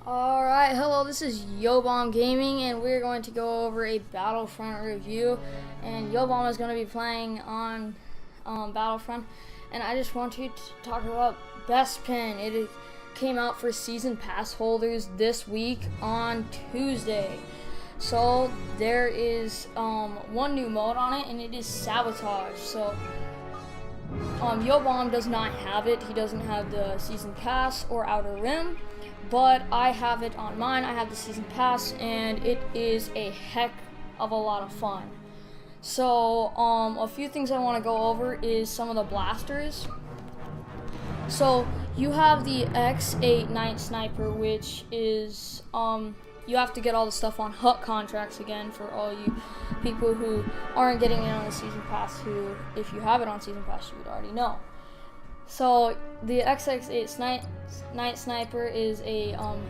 Alright, hello, this is Yobomb Gaming, and we're going to go over a Battlefront review. And Yobomb is going to be playing on Battlefront, and I just want to talk about BessPin. It came out for season pass holders this week on Tuesday. So there is one new mode on it, and it is Sabotage. So Yobomb does not have it. He doesn't have the season pass or Outer Rim. But I have it on mine. I have the season pass, and it is a heck of a lot of fun. So a few things I want to go over is some of the blasters. So you have the X8 Night Sniper, which is you have to get all the stuff on HUT contracts again for all you people who aren't getting it on the season pass, who if you have it on season pass you would already know. So the XX8 Night Sniper is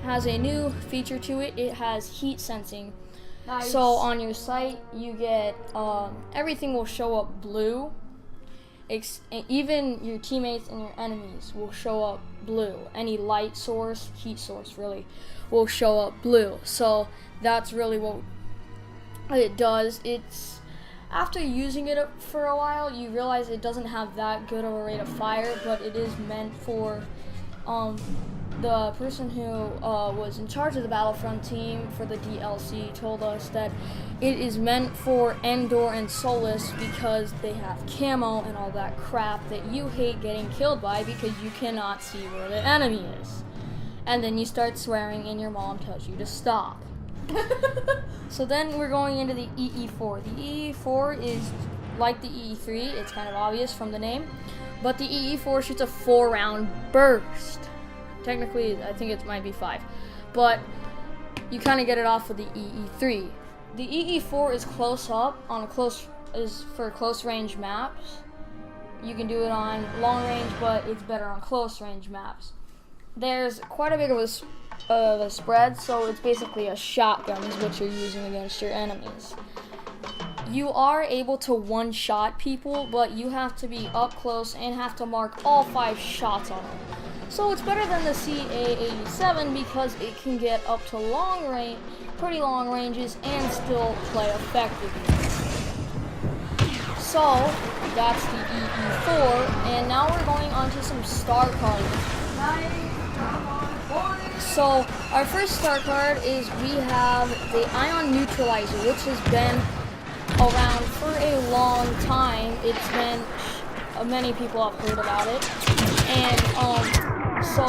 has a new feature to it. It has heat sensing. Nice. So on your sight, you get everything will show up blue. Even your teammates and your enemies will show up blue. Any light source, heat source really, will show up blue. So that's really what it does. After using it for a while, you realize it doesn't have that good of a rate of fire, but it is meant for the person who was in charge of the Battlefront team for the DLC told us that it is meant for Endor and Solus because they have camo and all that crap that you hate getting killed by because you cannot see where the enemy is. And then you start swearing and your mom tells you to stop. So then we're going into the EE4. The EE4 is like the EE3, it's kind of obvious from the name, but the EE4 shoots a 4-round burst. Technically, I think it might be 5, but you kind of get it off of the EE3. The EE4 is close up on is for close range maps. You can do it on long range, but it's better on close range maps. There's quite a bit of a spread, so it's basically a shotgun is what you're using against your enemies. You are able to one-shot people, but you have to be up close and have to mark all 5 shots on them. So it's better than the CA-87 because it can get up to pretty long ranges and still play effectively. So that's the EE4, and now we're going on to some Starcards. So our first star card is we have the Ion Neutralizer, which has been around for a long time. It's been many people have heard about it, and so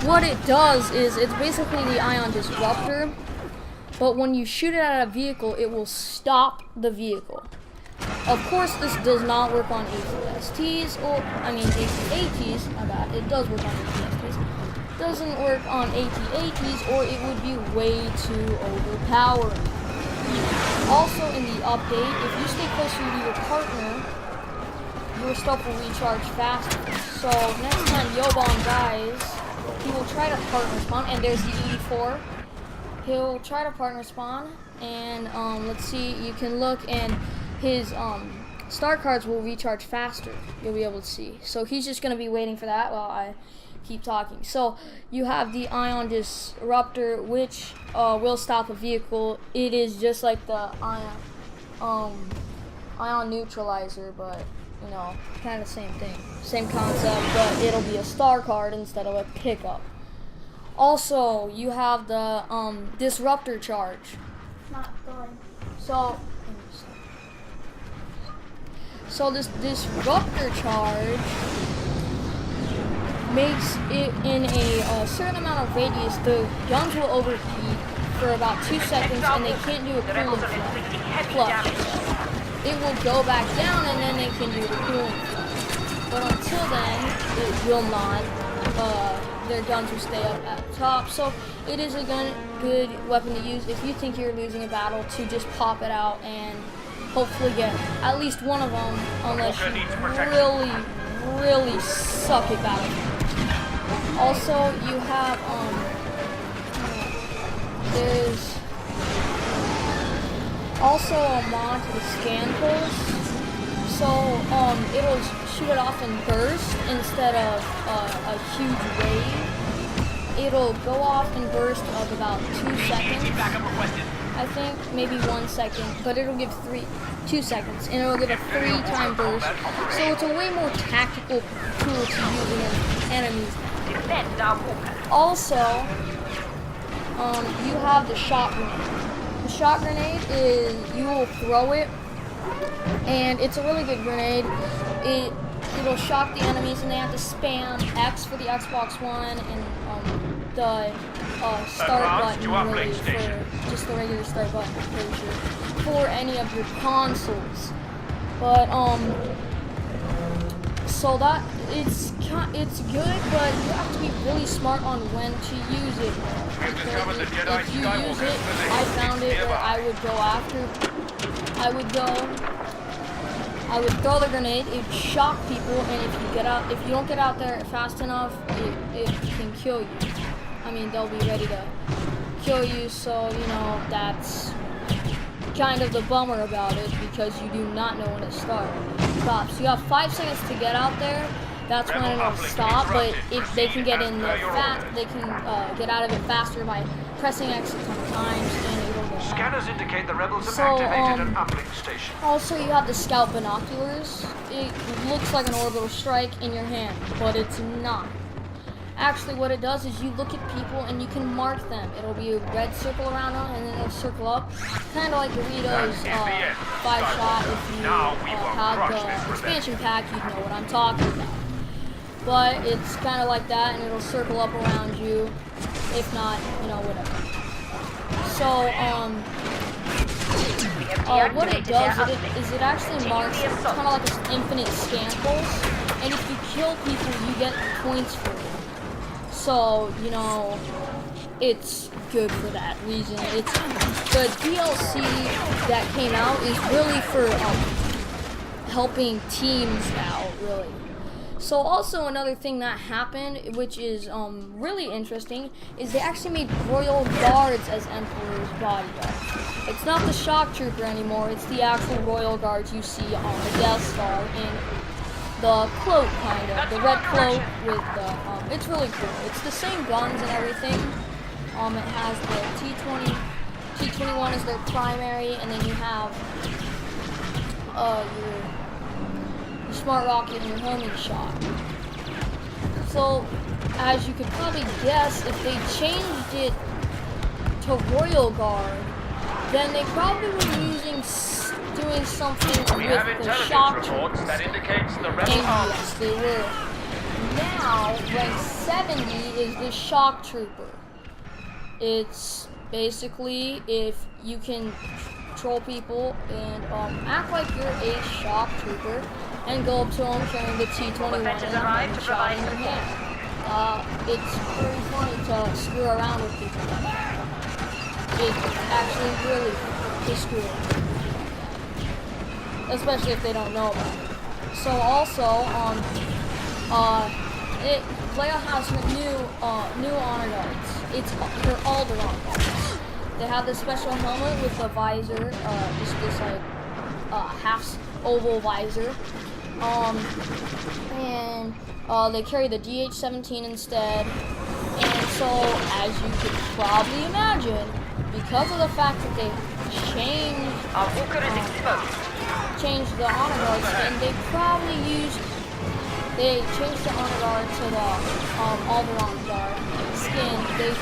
what it does is it's basically the Ion Disruptor, but when you shoot it at a vehicle, it will stop the vehicle. Of course, this does not work on AT-STs, AT-ATs, my bad, it does work on AT-STs. Doesn't work on AT-ATs, or it would be way too overpowered. Also in the update, if you stay closer to your partner, your stuff will recharge faster. So next time Yobomb dies, he will try to partner spawn, and there's the EE4. He'll try to partner spawn, and let's see, you can look, and his star cards will recharge faster. You'll be able to see. So he's just going to be waiting for that while I keep talking. So you have the Ion Disruptor, which will stop a vehicle. It is just like the Ion Neutralizer, but you know, kind of the same thing, same concept, but it'll be a star card instead of a pickup. Also, you have the Disruptor Charge. Not going. So this Disruptor Charge makes it in a certain amount of radius. The guns will overheat for about 2 seconds, and they can't do a cooling flush. It will go back down, and then they can do the cooling flush. But until then, it will not. Their guns will stay up at the top. So it is a good weapon to use if you think you're losing a battle, to just pop it out and hopefully get at least one of them, unless you really suck at Battlefront. Also, you have there's also a mod to the scan pulse. So it'll shoot it off in burst instead of a huge wave. it'll go off in bursts of about 2 seconds. I think maybe 1 second, but it'll give 2 seconds, and it'll give a 3-time burst. So it's a way more tactical tool to use against enemies. Also, you have the shot grenade. The shot grenade is, you will throw it, and it's a really good grenade. It'll shock the enemies, and they have to spam X for the Xbox One and the start button, really, for just the regular start button, I'm pretty sure, for any of your consoles. But so that it's good, but you have to be really smart on when to use it. Because if you use it, I found it where I would throw the grenade, it would shock people, and if you don't get out there fast enough, it can kill you. I mean, they'll be ready to kill you, so, you know, that's kind of the bummer about it, because you do not know when to stop. So you have 5 seconds to get out there. That's when it'll stop, but if they can get in there they can get out of it faster by pressing X a ton of times, and it'll go out. Scanners indicate the rebels have activated an uplink station. Also, you have the scout binoculars. It looks like an orbital strike in your hand, but it's not. Actually, what it does is you look at people and you can mark them. It'll be a red circle around them, and then it'll circle up, kind of like Doritos 5-shot. If you had the expansion pack, you'd know what I'm talking about. But it's kind of like that, and it'll circle up around you. If not, you know, whatever. So, what it does is it actually marks, it's kind of like an infinite samples, and if you kill people, you get points for it. So, you know, it's good for that reason. It's the DLC that came out is really for helping teams out, really. So also another thing that happened, which is really interesting, is they actually made Royal Guards as Emperor's bodyguards. It's not the Shock Trooper anymore, it's the actual Royal Guards you see on the Death Star in the cloak, kind of. The red cloak with the, it's really cool. It's the same guns and everything. It has the T-20, T-21 is their primary, and then you have your smart rocket and your homing shot. So, as you could probably guess, if they changed it to Royal Guard, then they probably were doing something with the Shock Troopers. That indicates the rebel Yes, they were. Now, rank 70 is the Shock Trooper. It's basically if you can control people and act like you're a Shock Trooper and go up to them carrying the T-21 and a shot in your hand. It's pretty funny to screw around with people like that. It's actually really fun to screw around, especially if they don't know about it. So also, Leia has her new honor guards. It's her Alderaan guards. They have this special helmet with a visor, just this like half oval visor. And they carry the DH-17 instead. And so, as you could probably imagine, because of the fact that they changed the honor guard skin, they changed the honor guard to the Alderaan guard skin. They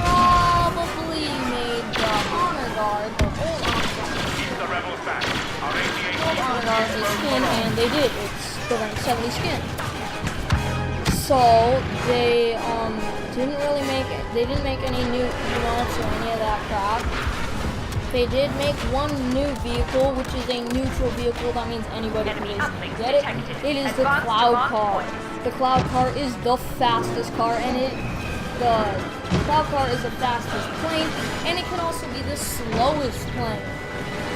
probably made the honor guard, the old honor guard, the skin, and they did. It's the rank 70 skin. So they didn't really make it. They didn't make any new emotes or any of that crap. They did make one new vehicle, which is a neutral vehicle. That means anybody can basically get it. It is the Cloud Car. The Cloud Car is the fastest car, and the Cloud Car is the fastest plane, and it can also be the slowest plane.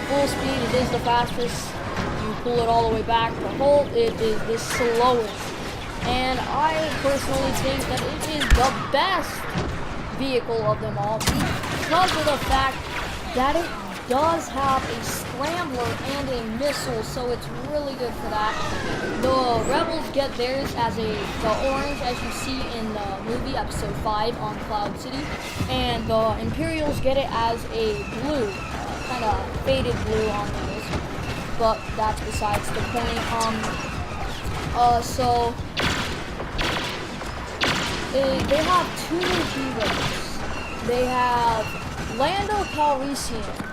Full speed, it is the fastest. You pull it all the way back to hold, it is the slowest. And I personally think that it is the best vehicle of them all because of the fact that it does have a scrambler and a missile, so it's really good for that. The Rebels get theirs as the orange, as you see in the movie episode 5 on Cloud City, and the Imperials get it as a blue, kind of faded blue on theirs. But that's besides the point. So they have two new heroes. They have Lando Calrissian,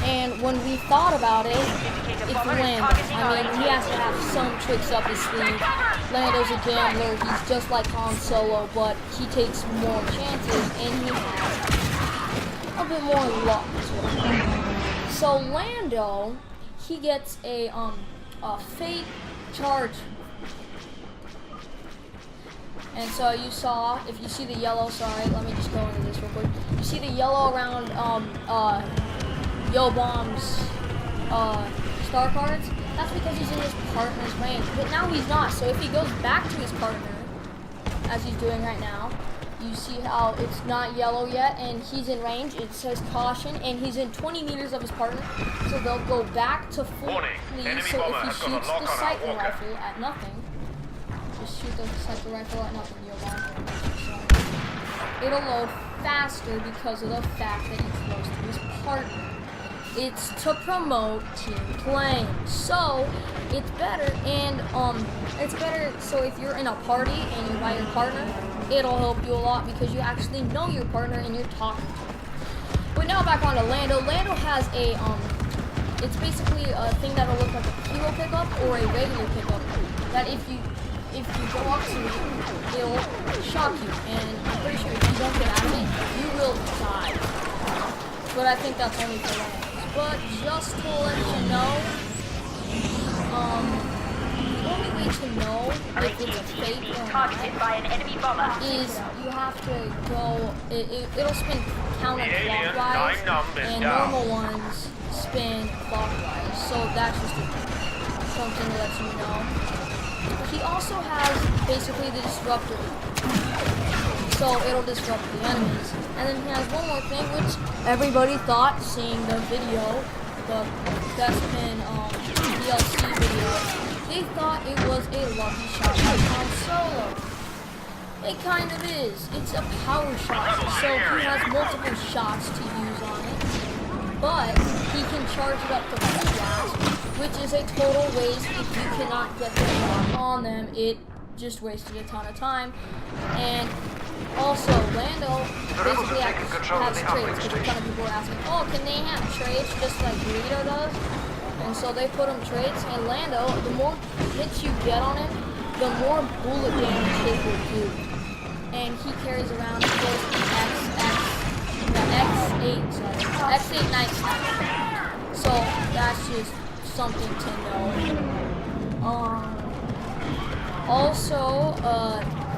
and when we thought about it, it's Lando. I mean, he has to have some tricks up his sleeve. Lando's a gambler. He's just like Han Solo, but he takes more chances, and he has a bit more luck. So Lando, he gets a fake charge. And so you saw, if you see the yellow, sorry, let me just go into this real quick. You see the yellow around Yo Bomb's Starcards? That's because he's in his partner's range. But now he's not, so if he goes back to his partner, as he's doing right now, you see how it's not yellow yet, and he's in range. It says caution, and he's in 20 meters of his partner, so they'll go back to full lead. So if he shoots the sighting rifle at nothing, just shoot the sniper rifle at nothing, you'll bomb. It'll load faster because of the fact that he's close to his partner. It's to promote team playing, so it's better. And it's better. So if you're in a party and you invite your partner, it'll help you a lot because you actually know your partner and you're talking to him. But now back on to Lando. Lando has a it's basically a thing that'll look like a hero pickup or a regular pickup. That if you go up to it, it'll shock you, and I'm pretty sure if you don't get out of it, you will die. But I think that's only for Lando. But just to let you know, the only way to know if it's a fake or not is you have to go. It'll spin counterclockwise, and normal ones spin clockwise. So that's just something to let you know. He also has basically the disruptor, so it'll disrupt the enemies. And then he has one more thing, which everybody thought, seeing the video, the BessPin DLC video, they thought it was a lucky shot by Han Solo. It kind of is. It's a power shot, so he has multiple shots to use on it. But he can charge it up to full blast, which is a total waste if you cannot get the shot on them. It just wasted a ton of time. And also, Lando basically has traits, because a ton of people are asking, oh, can they have traits just like Greedo does? And so they put him traits, and Lando, the more hits you get on him, the more bullet damage it will do. And he carries around the X8 Night Sniper. So that's just something to know. Also,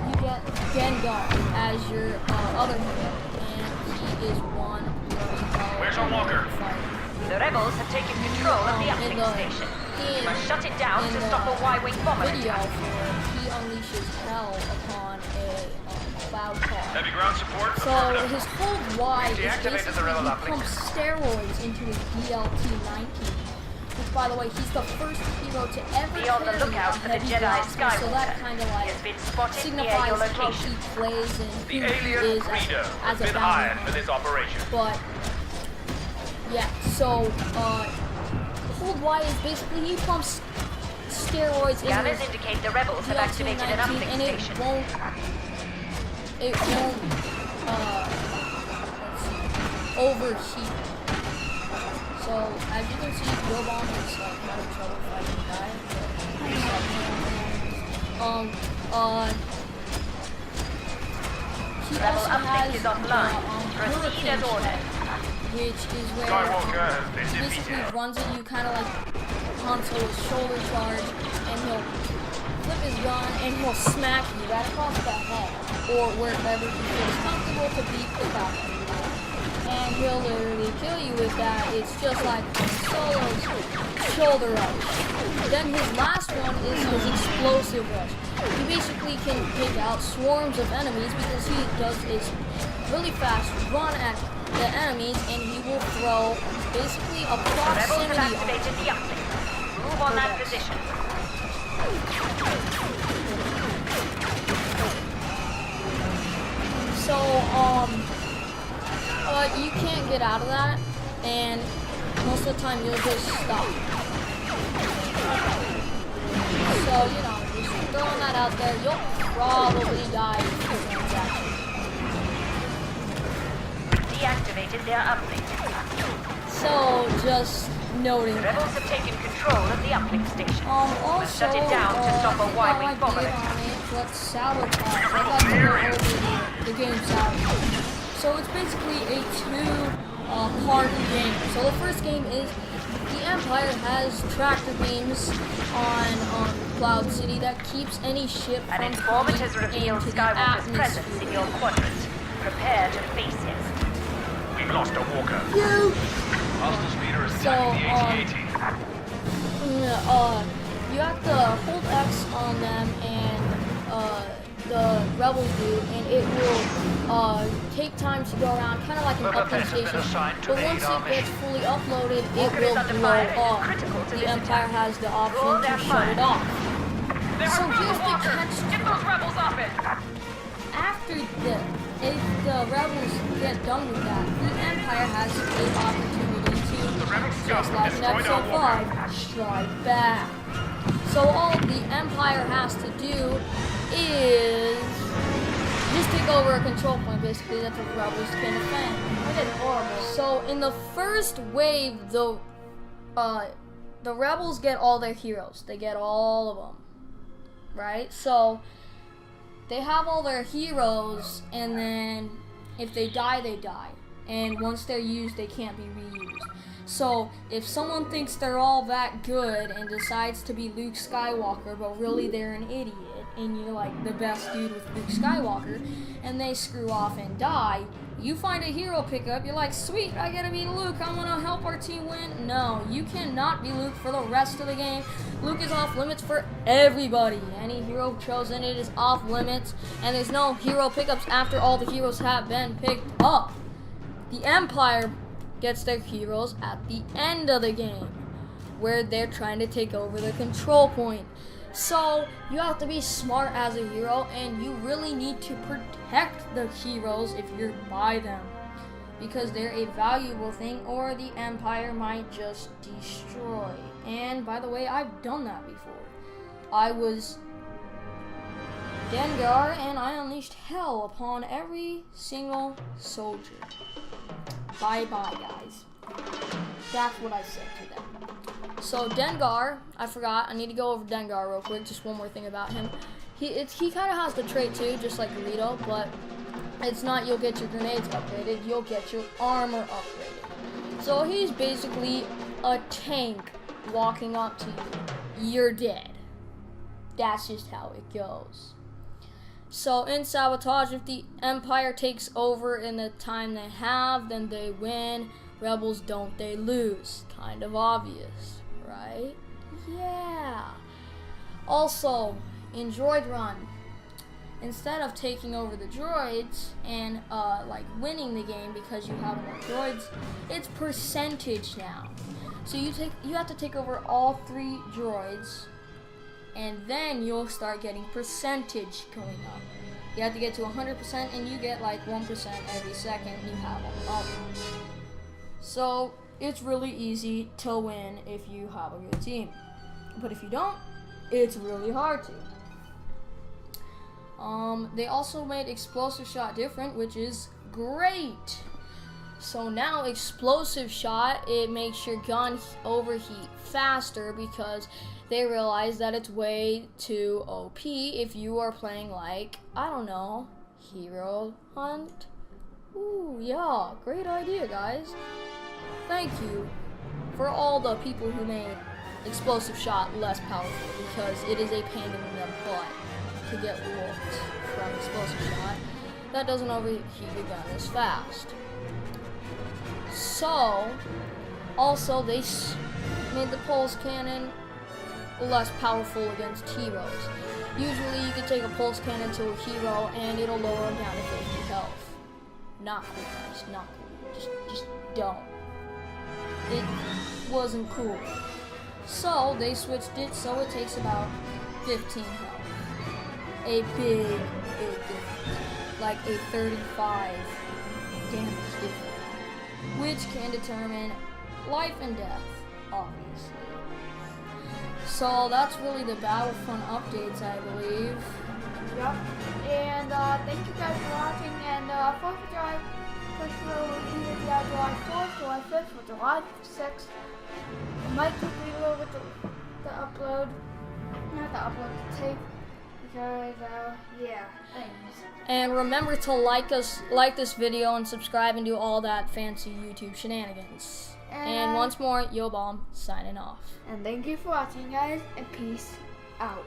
you get Gengar as your other hero, and he is one Where's our walker? The rebels have taken control of the uplink station. We must shut it down to stop a Y-wing bomber attack. He unleashes hell upon a cloud car. Heavy ground support. So his whole Y is basically he pumps steroids into his BLT-19. Which, by the way, he's the first hero to ever be on the lookout for the Jedi Skywalker. So that kind of like signifies how he plays and who he is as a bounty hunter. this operation. But yeah, so the whole Y is basically he pumps steroids into Scanners his indicate the rebels have activated an uplink and station. It won't overheat. So as you can see, Yo Bomb is like having trouble fighting the guy. He Rebel also uplink has is offline. Proceed as ordered. Which is where Skywalker has been he basically runs at you kind of like Han Solo's shoulder charge, and he'll flip his gun and he'll smack you right across the head or wherever he feels comfortable to beat the crap out of you. And he'll literally kill you with that. It's just like Solo's shoulder rush. Then his last one is his explosive rush. He basically can take out swarms of enemies because he does his really fast run at the enemies, and he will throw basically a The rebels have proximity on activated the uplink. Move on that position. So, you can't get out of that, and most of the time you'll just stop. So, you know, just throwing that out there, you'll probably die if you transaction. Deactivated their uplink. So, just noting The that. rebels have taken control of the uplink station. Also, shut it down to stop a Y-wing bomber. Let's sabotage. I'd like to go over the game sabotage. So it's basically a two-part game. So the first game is the Empire has tractor beams on Cloud City that keeps any ship An from informant coming has revealed into the Skywalker's presence atmosphere. in your quadrant. Prepare to face him. We've lost a walker. Hostile speeder is So, attacking the AT-AT. you have to hold X on them, and the rebels do, and it will take time to go around, kind of like an The upload defense has been station. assigned to But the once ADAR it gets mission. fully uploaded, it Walker is will under blow fire and is up. critical to The this Empire attack. has the Roll option their to shut fire. it off. They So are here's the Walker. catch. Get those rebels off it. After if the rebels get done with that, the Empire has the opportunity to, rebel just scum like in destroyed our episode walker. 5, strike back. So all the Empire has to do is just take over a control point, basically, that the rebels can defend. That is horrible. So in the first wave, the rebels get all their heroes. They get all of them, right? So they have all their heroes, and then if they die, they die. And once they're used, they can't be reused. So if someone thinks they're all that good and decides to be Luke Skywalker, but really they're an idiot, and you're like the best dude with Luke Skywalker, and they screw off and die, you find a hero pickup, you're like, sweet, I gotta be Luke, I wanna help our team win. No, you cannot be Luke for the rest of the game. Luke is off limits for everybody. Any hero chosen, it is off limits, and there's no hero pickups after all the heroes have been picked up. The Empire gets their heroes at the end of the game, where they're trying to take over the control point. So you have to be smart as a hero, and you really need to protect the heroes if you're by them, because they're a valuable thing, or the Empire might just destroy. And by the way, I've done that before. I was Dengar, and I unleashed hell upon every single soldier. Bye-bye, guys. That's what I said to them. So Dengar, I forgot. I need to go over Dengar real quick. Just one more thing about him. He kind of has the trait too, just like Greedo, but it's not you'll get your grenades upgraded. You'll get your armor upgraded. So he's basically a tank walking up to you. You're dead. That's just how it goes. So in Sabotage, if the Empire takes over in the time they have, then they win. Rebels don't, they lose. Kind of obvious, right? Yeah. Also, in Droid Run, instead of taking over the droids and like winning the game because you have more droids, it's percentage now. So you have to take over all 3 droids, and then you'll start getting percentage going up. You have to get to 100%, and you get like 1% every second you have them up. So it's really easy to win if you have a good team. But if you don't, it's really hard to. They also made Explosive Shot different, which is great. So now Explosive Shot, it makes your gun overheat faster because they realize that it's way too OP if you are playing like, I don't know, Hero Hunt. Ooh, yeah, great idea, guys. Thank you for all the people who made Explosive Shot less powerful, because it is a pain in the butt to get whooped from Explosive Shot. That doesn't overheat your gun as fast. So, also they made the pulse cannon less powerful against heroes. Usually you can take a pulse cannon to a hero and it'll lower them down to 50 health, Not cool, guys. Not cool. Just don't. It wasn't cool. So they switched it so it takes about 15 health. A big difference. Like a 35 damage difference. Which can determine life and death, obviously. So that's really the Battlefront updates, I believe. Yep. And thank you guys for watching. And 4th of July, push for either July 4th, July 5th, or July 6th. It might take me a little bit to upload. Not the upload, to tape. Because, yeah, things. And remember to like this video and subscribe and do all that fancy YouTube shenanigans. And once more, Yo Bomb signing off. And thank you for watching, guys, and peace out.